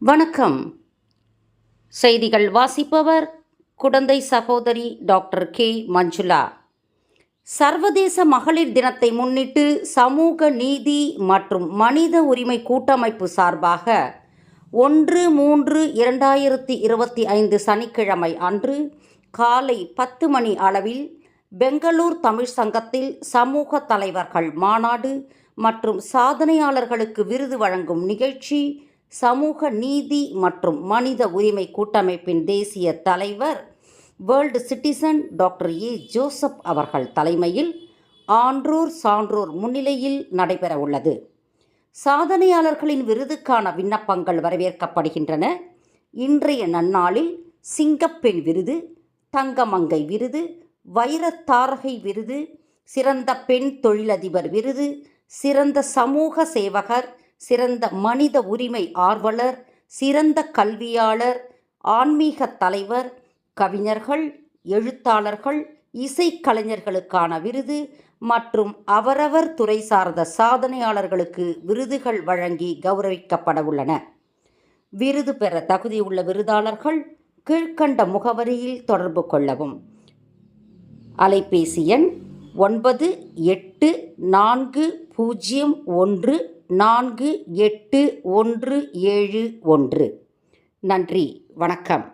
வணக்கம். செய்திகள் வாசிப்பவர் குடந்தை சகோதரி டாக்டர் கே. மஞ்சுளா. சர்வதேச மகளிர் தினத்தை முன்னிட்டு சமூக நீதி மற்றும் மனித உரிமை கூட்டமைப்பு சார்பாக 1/3/2025 சனிக்கிழமை அன்று காலை 10 மணி அளவில் பெங்களூர் தமிழ் சங்கத்தில் சமூக தலைவர்கள் மாநாடு மற்றும் சாதனையாளர்களுக்கு விருது வழங்கும் நிகழ்ச்சி சமூக நீதி மற்றும் மனித உரிமை கூட்டமைப்பின் தேசிய தலைவர் world citizen doctor A. Joseph அவர்கள் தலைமையில் ஆன்றோர் சான்றோர் முன்னிலையில் நடைபெறவுள்ளது. சாதனையாளர்களின் விருதுக்கான விண்ணப்பங்கள் வரவேற்கப்படுகின்றன. இன்றைய நன்னாளில் சிங்கப்பெண் விருது, தங்கமங்கை விருது, வைரத்தாரகை விருது, சிறந்த பெண் தொழிலதிபர் விருது, சிறந்த சமூக சேவகர், சிறந்த மனித உரிமை ஆர்வலர், சிறந்த கல்வியாளர், ஆன்மீக தலைவர், கவிஞர்கள், எழுத்தாளர்கள், இசைக்கலைஞர்களுக்கான விருது மற்றும் அவரவர் துறை சார்ந்த சாதனையாளர்களுக்கு விருதுகள் வழங்கி கௌரவிக்கப்பட உள்ளன. விருது பெற தகுதியுள்ள விருதாளர்கள் கீழ்க்கண்ட முகவரியில் தொடர்பு கொள்ளவும். அலைபேசி எண் 9840148171. நன்றி, வணக்கம்.